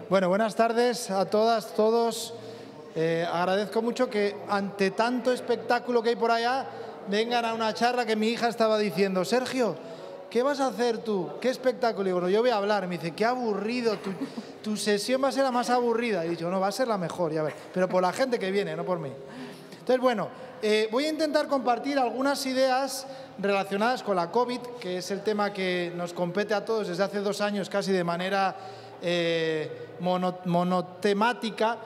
Bueno, buenas tardes a todas, todos. Agradezco mucho que ante tanto espectáculo que hay por allá vengan a una charla que mi hija estaba diciendo: Sergio, ¿qué vas a hacer tú? ¿Qué espectáculo? Y bueno, yo voy a hablar. Me dice: qué aburrido, tu sesión va a ser la más aburrida. Y yo: no, va a ser la mejor, ya ver. Pero por la gente que viene, no por mí. Entonces, bueno, voy a intentar compartir algunas ideas relacionadas con la COVID, que es el tema que nos compete a todos desde hace 2 años casi de manera monotemática,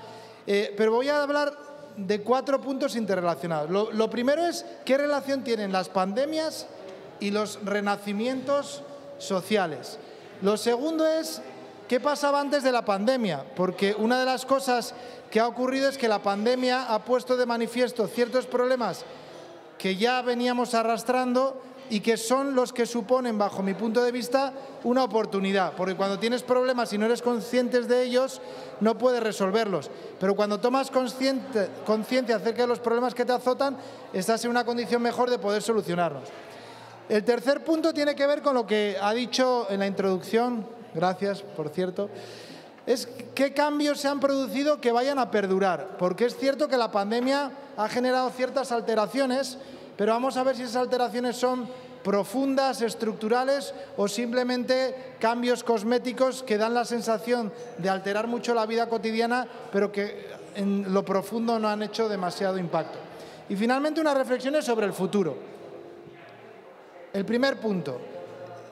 pero voy a hablar de 4 puntos interrelacionados. Lo primero es qué relación tienen las pandemias y los renacimientos sociales. Lo segundo es qué pasaba antes de la pandemia, porque una de las cosas que ha ocurrido es que la pandemia ha puesto de manifiesto ciertos problemas que ya veníamos arrastrando y que son los que suponen, bajo mi punto de vista, una oportunidad. Porque cuando tienes problemas y no eres consciente de ellos, no puedes resolverlos. Pero cuando tomas conciencia acerca de los problemas que te azotan, estás en una condición mejor de poder solucionarlos. El tercer punto tiene que ver con lo que ha dicho en la introducción, gracias, por cierto, es qué cambios se han producido que vayan a perdurar. Porque es cierto que la pandemia ha generado ciertas alteraciones, pero vamos a ver si esas alteraciones son profundas, estructurales o simplemente cambios cosméticos que dan la sensación de alterar mucho la vida cotidiana, pero que en lo profundo no han hecho demasiado impacto. Y finalmente unas reflexiones sobre el futuro. El primer punto,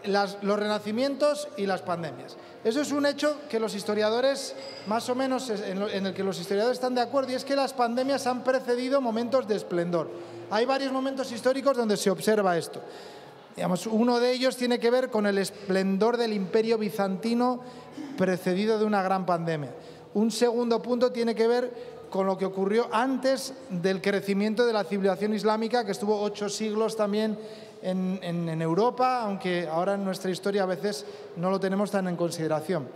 los renacimientos y las pandemias. Eso es un hecho que los historiadores, más o menos en el que los historiadores están de acuerdo, y es que las pandemias han precedido momentos de esplendor. Hay varios momentos históricos donde se observa esto. Digamos, uno de ellos tiene que ver con el esplendor del Imperio Bizantino precedido de una gran pandemia. Un segundo punto tiene que ver con lo que ocurrió antes del crecimiento de la civilización islámica, que estuvo 8 siglos también en Europa, aunque ahora en nuestra historia a veces no lo tenemos tan en consideración.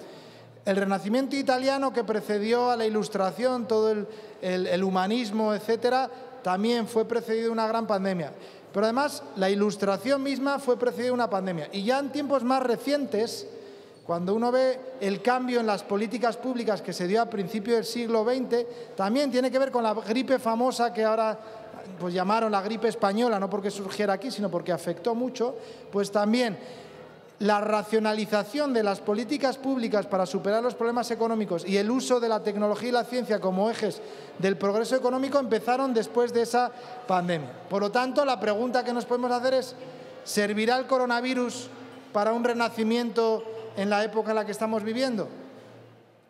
El Renacimiento italiano, que precedió a la Ilustración, todo el humanismo, etcétera, también fue precedido de una gran pandemia. Pero además, la Ilustración misma fue precedida de una pandemia. Y ya en tiempos más recientes, cuando uno ve el cambio en las políticas públicas que se dio a principios del siglo XX, también tiene que ver con la gripe famosa que ahora pues llamaron la gripe española, no porque surgiera aquí, sino porque afectó mucho, pues también la racionalización de las políticas públicas para superar los problemas económicos y el uso de la tecnología y la ciencia como ejes del progreso económico empezaron después de esa pandemia. Por lo tanto, la pregunta que nos podemos hacer es: ¿servirá el coronavirus para un renacimiento en la época en la que estamos viviendo?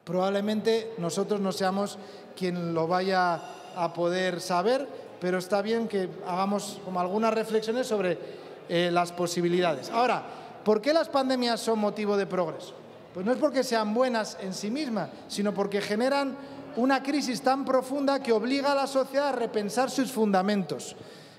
Probablemente nosotros no seamos quien lo vaya a poder saber, pero está bien que hagamos como algunas reflexiones sobre las posibilidades. Ahora, ¿por qué las pandemias son motivo de progreso? Pues no es porque sean buenas en sí mismas, sino porque generan una crisis tan profunda que obliga a la sociedad a repensar sus fundamentos.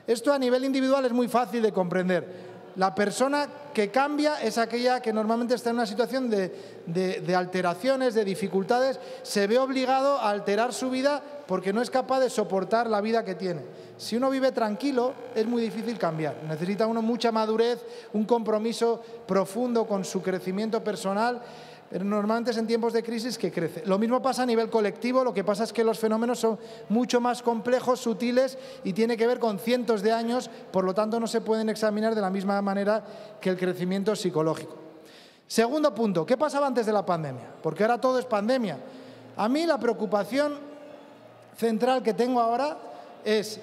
Esto a nivel individual es muy fácil de comprender. La persona que cambia es aquella que normalmente está en una situación de alteraciones, de dificultades, se ve obligado a alterar su vida porque no es capaz de soportar la vida que tiene. Si uno vive tranquilo, es muy difícil cambiar. Necesita uno mucha madurez, un compromiso profundo con su crecimiento personal, pero normalmente es en tiempos de crisis que crece. Lo mismo pasa a nivel colectivo, lo que pasa es que los fenómenos son mucho más complejos, sutiles y tiene que ver con cientos de años, por lo tanto no se pueden examinar de la misma manera que el crecimiento psicológico. Segundo punto, ¿qué pasaba antes de la pandemia? Porque ahora todo es pandemia. A mí la preocupación central que tengo ahora es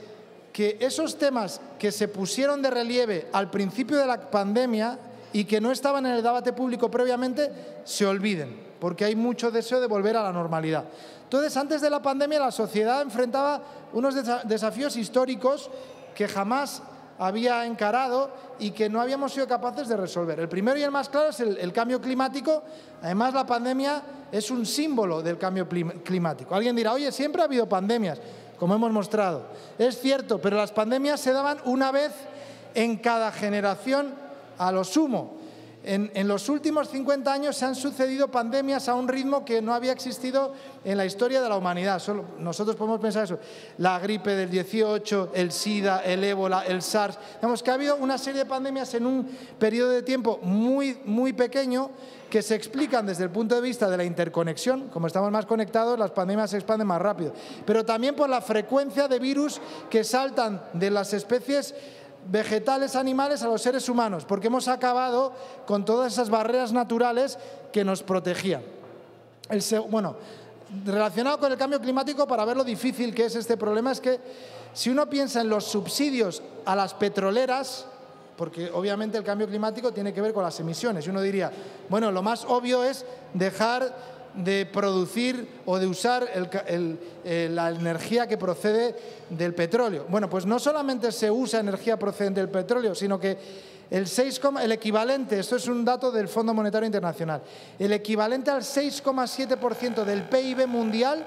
que esos temas que se pusieron de relieve al principio de la pandemia y que no estaban en el debate público previamente, se olviden, porque hay mucho deseo de volver a la normalidad. Entonces, antes de la pandemia, la sociedad enfrentaba unos desafíos históricos que jamás había encarado y que no habíamos sido capaces de resolver. El primero y el más claro es el cambio climático. Además, la pandemia es un símbolo del cambio climático. Alguien dirá: oye, siempre ha habido pandemias, como hemos mostrado. Es cierto, pero las pandemias se daban una vez en cada generación a lo sumo. En los últimos 50 años se han sucedido pandemias a un ritmo que no había existido en la historia de la humanidad. Nosotros podemos pensar eso. La gripe del 18, el SIDA, el ébola, el SARS. Digamos que ha habido una serie de pandemias en un periodo de tiempo muy pequeño que se explican desde el punto de vista de la interconexión. Como estamos más conectados, las pandemias se expanden más rápido. Pero también por la frecuencia de virus que saltan de las especies vegetales, animales a los seres humanos, porque hemos acabado con todas esas barreras naturales que nos protegían. Bueno, relacionado con el cambio climático, para ver lo difícil que es este problema, es que si uno piensa en los subsidios a las petroleras, porque obviamente el cambio climático tiene que ver con las emisiones, y uno diría, bueno, lo más obvio es dejar de producir o de usar la energía que procede del petróleo. Bueno, pues no solamente se usa energía procedente del petróleo, sino que el equivalente, esto es un dato del Fondo Monetario Internacional, el equivalente al 6,7% del PIB mundial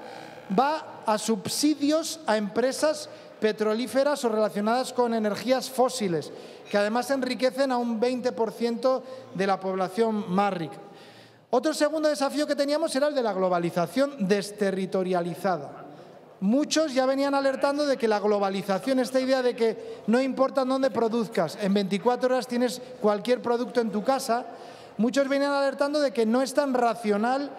va a subsidios a empresas petrolíferas o relacionadas con energías fósiles, que además enriquecen a un 20% de la población más rica. Otro segundo desafío que teníamos era el de la globalización desterritorializada. Muchos ya venían alertando de que la globalización, esta idea de que no importa dónde produzcas, en 24 horas tienes cualquier producto en tu casa, muchos venían alertando de que no es tan racional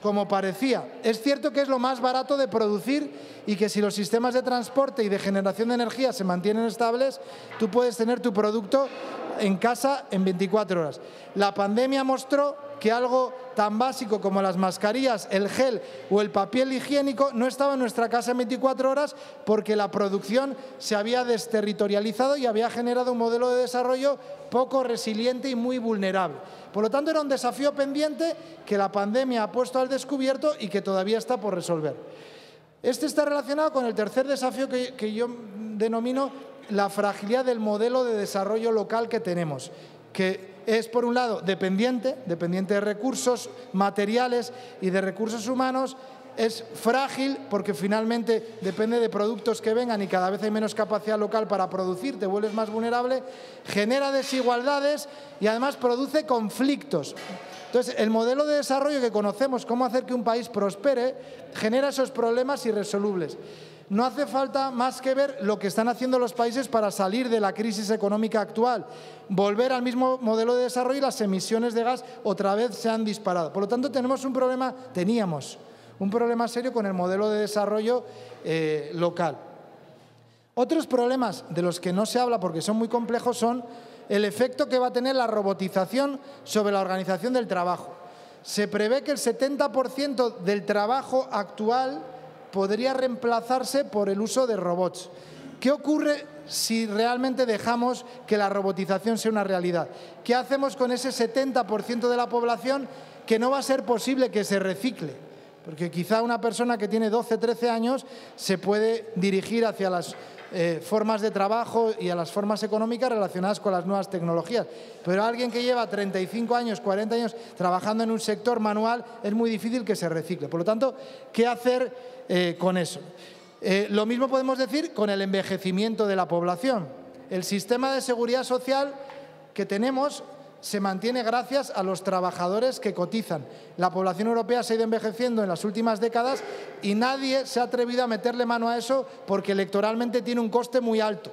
como parecía. Es cierto que es lo más barato de producir y que si los sistemas de transporte y de generación de energía se mantienen estables, tú puedes tener tu producto en casa en 24 horas. La pandemia mostró que algo tan básico como las mascarillas, el gel o el papel higiénico no estaba en nuestra casa en 24 horas porque la producción se había desterritorializado y había generado un modelo de desarrollo poco resiliente y muy vulnerable. Por lo tanto, era un desafío pendiente que la pandemia ha puesto al descubierto y que todavía está por resolver. Este está relacionado con el tercer desafío que yo denomino la fragilidad del modelo de desarrollo local que tenemos, que es, por un lado, dependiente de recursos materiales y de recursos humanos, es frágil porque finalmente depende de productos que vengan y cada vez hay menos capacidad local para producir, te vuelves más vulnerable, genera desigualdades y además produce conflictos. Entonces, el modelo de desarrollo que conocemos, cómo hacer que un país prospere, genera esos problemas irresolubles. No hace falta más que ver lo que están haciendo los países para salir de la crisis económica actual. Volver al mismo modelo de desarrollo y las emisiones de gas otra vez se han disparado. Por lo tanto, teníamos un problema serio con el modelo de desarrollo local. Otros problemas de los que no se habla porque son muy complejos son el efecto que va a tener la robotización sobre la organización del trabajo. Se prevé que el 70% del trabajo actual podría reemplazarse por el uso de robots. ¿Qué ocurre si realmente dejamos que la robotización sea una realidad? ¿Qué hacemos con ese 70% de la población que no va a ser posible que se recicle? Porque quizá una persona que tiene 12, 13 años se puede dirigir hacia las formas de trabajo y a las formas económicas relacionadas con las nuevas tecnologías. Pero alguien que lleva 35 años, 40 años trabajando en un sector manual es muy difícil que se recicle. Por lo tanto, ¿qué hacer con eso? Lo mismo podemos decir con el envejecimiento de la población. El sistema de seguridad social que tenemos se mantiene gracias a los trabajadores que cotizan. La población europea se ha ido envejeciendo en las últimas décadas y nadie se ha atrevido a meterle mano a eso porque electoralmente tiene un coste muy alto.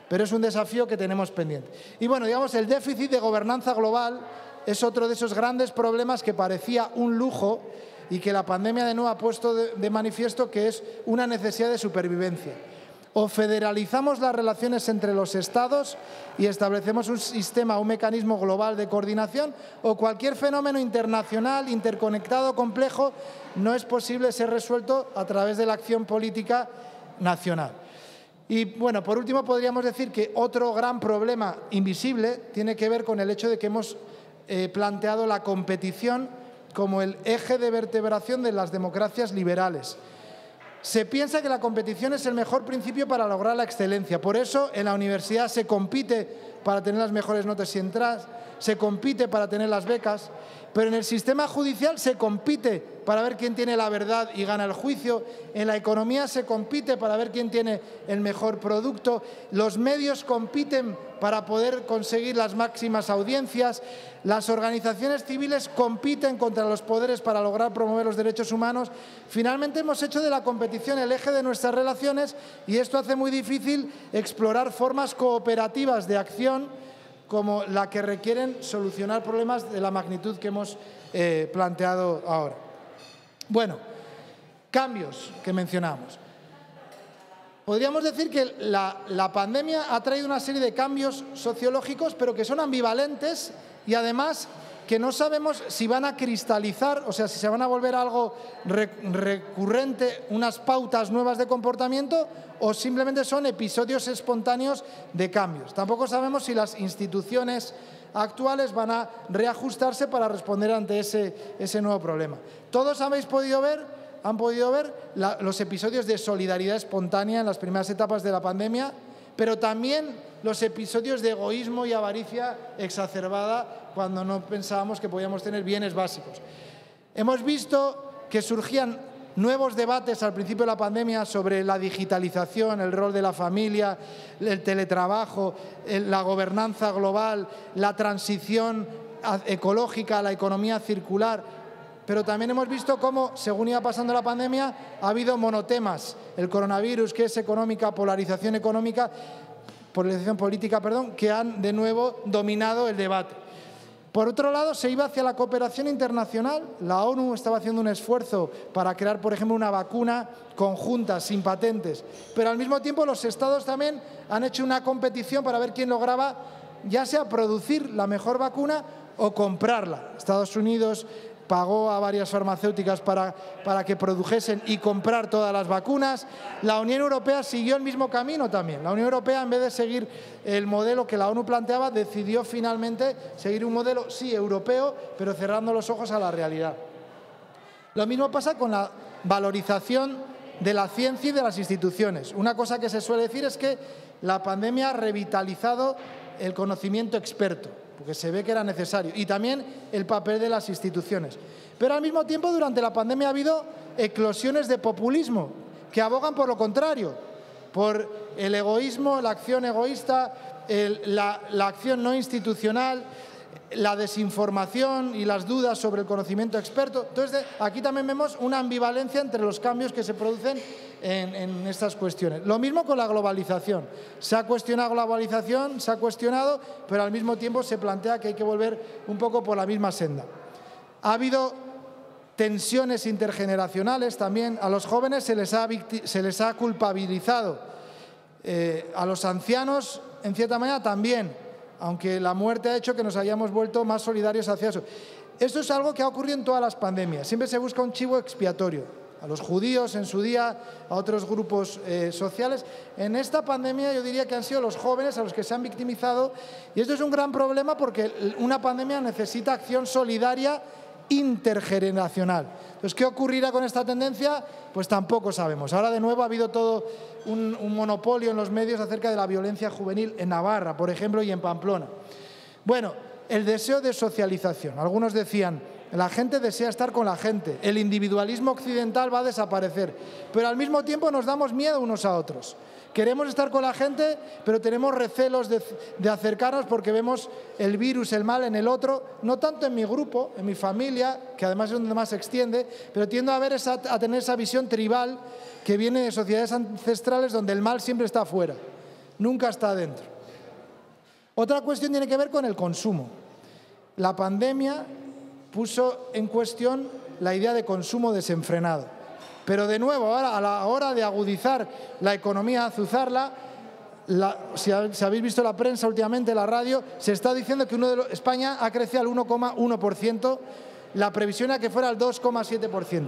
Pero es un desafío que tenemos pendiente. Y bueno, digamos, el déficit de gobernanza global es otro de esos grandes problemas que parecía un lujo y que la pandemia de nuevo ha puesto de manifiesto que es una necesidad de supervivencia. O federalizamos las relaciones entre los Estados y establecemos un sistema, un mecanismo global de coordinación, o cualquier fenómeno internacional, interconectado, complejo, no es posible ser resuelto a través de la acción política nacional. Y bueno, por último podríamos decir que otro gran problema invisible tiene que ver con el hecho de que hemos planteado la competición como el eje de vertebración de las democracias liberales. Se piensa que la competición es el mejor principio para lograr la excelencia. Por eso en la universidad se compite para tener las mejores notas si entras, se compite para tener las becas, pero en el sistema judicial se compite para ver quién tiene la verdad y gana el juicio. En la economía se compite para ver quién tiene el mejor producto. Los medios compiten para poder conseguir las máximas audiencias. Las organizaciones civiles compiten contra los poderes para lograr promover los derechos humanos. Finalmente hemos hecho de la competición el eje de nuestras relaciones y esto hace muy difícil explorar formas cooperativas de acción como la que requieren solucionar problemas de la magnitud que hemos planteado ahora. Bueno, cambios que mencionamos. Podríamos decir que la pandemia ha traído una serie de cambios sociológicos, pero que son ambivalentes y además que no sabemos si van a cristalizar, o sea, si se van a volver algo recurrente, unas pautas nuevas de comportamiento, o simplemente son episodios espontáneos de cambios. Tampoco sabemos si las instituciones actuales van a reajustarse para responder ante ese nuevo problema. Todos han podido ver los episodios de solidaridad espontánea en las primeras etapas de la pandemia, pero también los episodios de egoísmo y avaricia exacerbada cuando no pensábamos que podíamos tener bienes básicos. Hemos visto que surgían nuevos debates al principio de la pandemia sobre la digitalización, el rol de la familia, el teletrabajo, la gobernanza global, la transición ecológica, la economía circular. Pero también hemos visto cómo, según iba pasando la pandemia, ha habido monotemas. El coronavirus, que es económica, polarización política, que han de nuevo dominado el debate. Por otro lado, se iba hacia la cooperación internacional. La ONU estaba haciendo un esfuerzo para crear, por ejemplo, una vacuna conjunta, sin patentes. Pero al mismo tiempo los estados también han hecho una competición para ver quién lograba, ya sea producir la mejor vacuna o comprarla. Estados Unidos pagó a varias farmacéuticas para que produjesen y comprar todas las vacunas. La Unión Europea siguió el mismo camino también. La Unión Europea, en vez de seguir el modelo que la ONU planteaba, decidió finalmente seguir un modelo, sí, europeo, pero cerrando los ojos a la realidad. Lo mismo pasa con la valorización de la ciencia y de las instituciones. Una cosa que se suele decir es que la pandemia ha revitalizado el conocimiento experto, porque se ve que era necesario, y también el papel de las instituciones. Pero al mismo tiempo, durante la pandemia ha habido eclosiones de populismo que abogan por lo contrario, por el egoísmo, la acción egoísta, la acción no institucional, la desinformación y las dudas sobre el conocimiento experto. Entonces, aquí también vemos una ambivalencia entre los cambios que se producen en estas cuestiones. Lo mismo con la globalización. Se ha cuestionado la globalización, se ha cuestionado, pero al mismo tiempo se plantea que hay que volver un poco por la misma senda. Ha habido tensiones intergeneracionales también. A los jóvenes se les ha culpabilizado. A los ancianos, en cierta manera, también, aunque la muerte ha hecho que nos hayamos vuelto más solidarios hacia eso. Esto es algo que ha ocurrido en todas las pandemias. Siempre se busca un chivo expiatorio. A los judíos en su día, a otros grupos sociales. En esta pandemia yo diría que han sido los jóvenes a los que se han victimizado. Y esto es un gran problema porque una pandemia necesita acción solidaria intergeneracional. Entonces, ¿qué ocurrirá con esta tendencia? Pues tampoco sabemos. Ahora de nuevo ha habido todo un monopolio en los medios acerca de la violencia juvenil en Navarra, por ejemplo, y en Pamplona. Bueno, el deseo de socialización. Algunos decían, la gente desea estar con la gente, el individualismo occidental va a desaparecer, pero al mismo tiempo nos damos miedo unos a otros. Queremos estar con la gente, pero tenemos recelos de acercarnos porque vemos el virus, el mal en el otro, no tanto en mi grupo, en mi familia, que además es donde más se extiende, pero tiendo a tener esa visión tribal que viene de sociedades ancestrales donde el mal siempre está afuera, nunca está adentro. Otra cuestión tiene que ver con el consumo. La pandemia puso en cuestión la idea de consumo desenfrenado. Pero de nuevo, ahora a la hora de agudizar la economía, azuzarla, si habéis visto la prensa últimamente, la radio, se está diciendo que España ha crecido al 1,1%, la previsión era que fuera al 2,7%.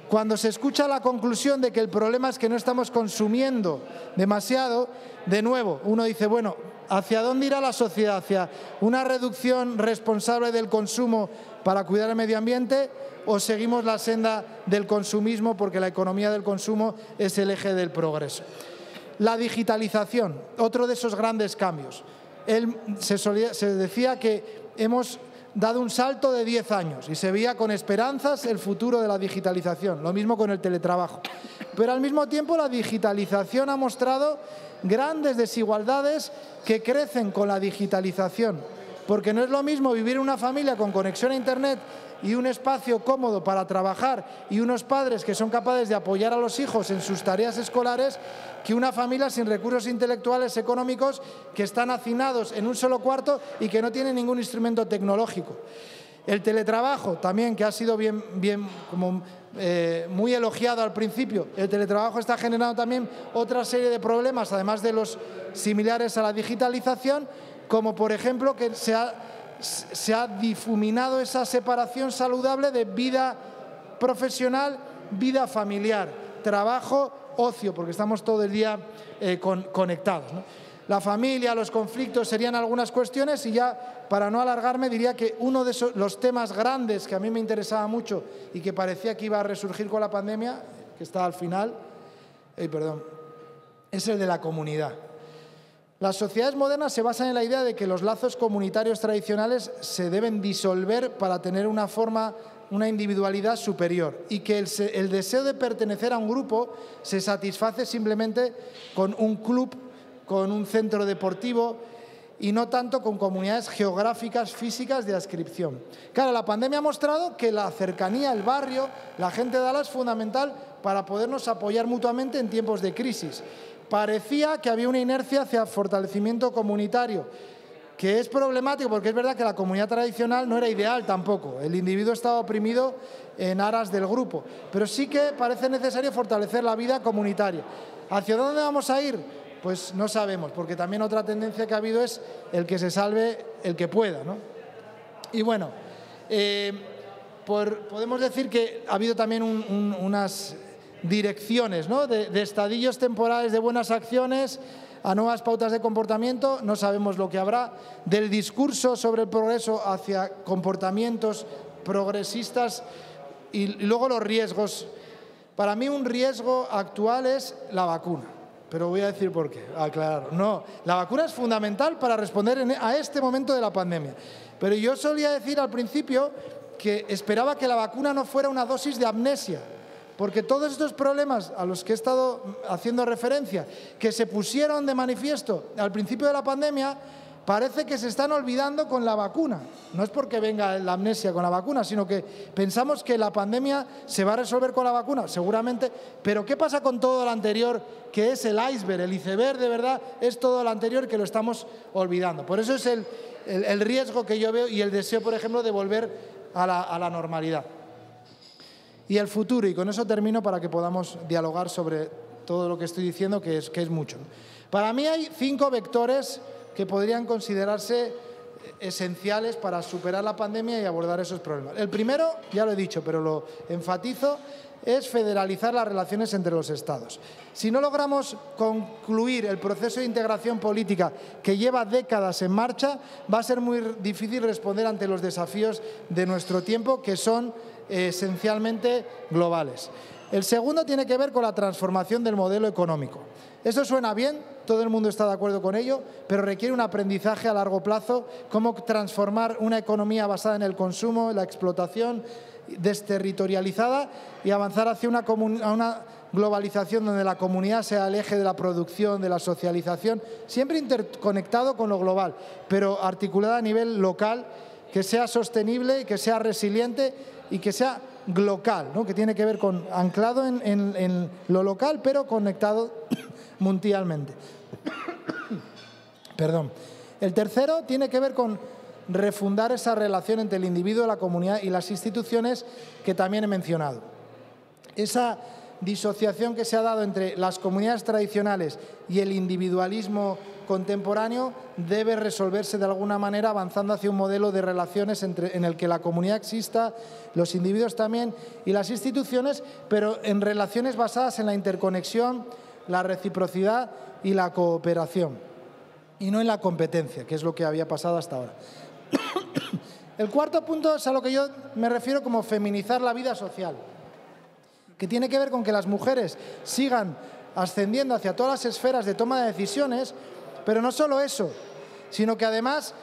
Cuando se escucha la conclusión de que el problema es que no estamos consumiendo demasiado, de nuevo, uno dice, bueno, ¿hacia dónde irá la sociedad? ¿Hacia una reducción responsable del consumo para cuidar el medio ambiente o seguimos la senda del consumismo porque la economía del consumo es el eje del progreso? La digitalización, otro de esos grandes cambios. Se decía que hemos dado un salto de 10 años y se veía con esperanzas el futuro de la digitalización. Lo mismo con el teletrabajo. Pero al mismo tiempo la digitalización ha mostrado grandes desigualdades que crecen con la digitalización. Porque no es lo mismo vivir en una familia con conexión a Internet y un espacio cómodo para trabajar y unos padres que son capaces de apoyar a los hijos en sus tareas escolares que una familia sin recursos intelectuales económicos que están hacinados en un solo cuarto y que no tienen ningún instrumento tecnológico. El teletrabajo también, que ha sido muy elogiado al principio, el teletrabajo está generando también otra serie de problemas, además de los similares a la digitalización, como por ejemplo que se ha difuminado esa separación saludable de vida profesional, vida familiar, trabajo, ocio, porque estamos todo el día conectados, ¿no? La familia, los conflictos serían algunas cuestiones y ya, para no alargarme, diría que uno de los temas grandes que a mí me interesaba mucho y que parecía que iba a resurgir con la pandemia, que está al final, es el de la comunidad. Las sociedades modernas se basan en la idea de que los lazos comunitarios tradicionales se deben disolver para tener una individualidad superior y que el deseo de pertenecer a un grupo se satisface simplemente con un club, con un centro deportivo y no tanto con comunidades geográficas, físicas de adscripción. Claro, la pandemia ha mostrado que la cercanía, el barrio, la gente de Dallas es fundamental para podernos apoyar mutuamente en tiempos de crisis. Parecía que había una inercia hacia fortalecimiento comunitario, que es problemático porque es verdad que la comunidad tradicional no era ideal tampoco. El individuo estaba oprimido en aras del grupo, pero sí que parece necesario fortalecer la vida comunitaria. ¿Hacia dónde vamos a ir? Pues no sabemos, porque también otra tendencia que ha habido es el que se salve el que pueda, ¿no? Y bueno, podemos decir que ha habido también unas direcciones, ¿no?, de estadillos temporales de buenas acciones a nuevas pautas de comportamiento. No sabemos lo que habrá del discurso sobre el progreso hacia comportamientos progresistas y luego los riesgos. Para mí un riesgo actual es la vacuna. Pero voy a decir por qué, aclarar. No, la vacuna es fundamental para responder a este momento de la pandemia. Pero yo solía decir al principio que esperaba que la vacuna no fuera una dosis de amnesia, porque todos estos problemas a los que he estado haciendo referencia, que se pusieron de manifiesto al principio de la pandemia, parece que se están olvidando con la vacuna. No es porque venga la amnesia con la vacuna, sino que pensamos que la pandemia se va a resolver con la vacuna, seguramente. Pero ¿qué pasa con todo lo anterior, que es el iceberg? El iceberg, de verdad, es todo lo anterior que lo estamos olvidando. Por eso es el riesgo que yo veo y el deseo, por ejemplo, de volver a la normalidad. Y el futuro, y con eso termino para que podamos dialogar sobre todo lo que estoy diciendo, que es mucho. Para mí hay 5 vectores que podrían considerarse esenciales para superar la pandemia y abordar esos problemas. El primero, ya lo he dicho, pero lo enfatizo, es federalizar las relaciones entre los Estados. Si no logramos concluir el proceso de integración política que lleva décadas en marcha, va a ser muy difícil responder ante los desafíos de nuestro tiempo, que son esencialmente globales. El segundo tiene que ver con la transformación del modelo económico. Esto suena bien, todo el mundo está de acuerdo con ello, pero requiere un aprendizaje a largo plazo, cómo transformar una economía basada en el consumo, la explotación desterritorializada y avanzar hacia una globalización donde la comunidad sea el eje de la producción, de la socialización, siempre interconectado con lo global, pero articulada a nivel local, que sea sostenible y que sea resiliente y que sea glocal, ¿no?, que tiene que ver con anclado en lo local, pero conectado mundialmente. Perdón. El tercero tiene que ver con refundar esa relación entre el individuo, la comunidad y las instituciones que también he mencionado. Esa disociación que se ha dado entre las comunidades tradicionales y el individualismo contemporáneo debe resolverse de alguna manera avanzando hacia un modelo de relaciones en el que la comunidad exista, los individuos también y las instituciones, pero en relaciones basadas en la interconexión, la reciprocidad y la cooperación, y no en la competencia, que es lo que había pasado hasta ahora. El cuarto punto es a lo que yo me refiero como feminizar la vida social, que tiene que ver con que las mujeres sigan ascendiendo hacia todas las esferas de toma de decisiones, pero no solo eso, sino que además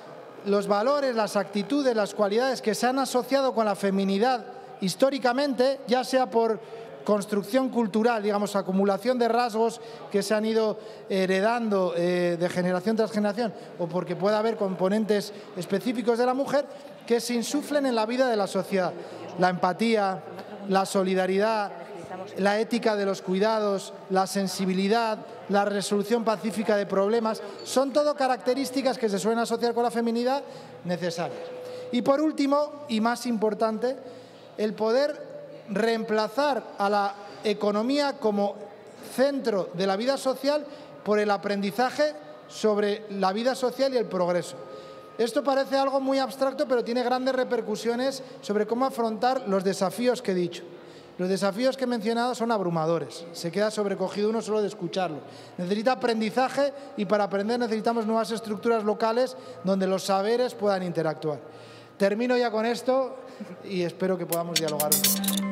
los valores, las actitudes, las cualidades que se han asociado con la feminidad históricamente, ya sea por construcción cultural, digamos, acumulación de rasgos que se han ido heredando de generación tras generación, o porque pueda haber componentes específicos de la mujer que se insuflen en la vida de la sociedad. La empatía, la solidaridad, la ética de los cuidados, la sensibilidad, la resolución pacífica de problemas, son todo características que se suelen asociar con la feminidad necesarias. Y por último, y más importante, el poder reemplazar a la economía como centro de la vida social por el aprendizaje sobre la vida social y el progreso. Esto parece algo muy abstracto, pero tiene grandes repercusiones sobre cómo afrontar los desafíos que he dicho. Los desafíos que he mencionado son abrumadores. Se queda sobrecogido uno solo de escucharlo. Necesita aprendizaje y para aprender necesitamos nuevas estructuras locales donde los saberes puedan interactuar. Termino ya con esto y espero que podamos dialogar un poco.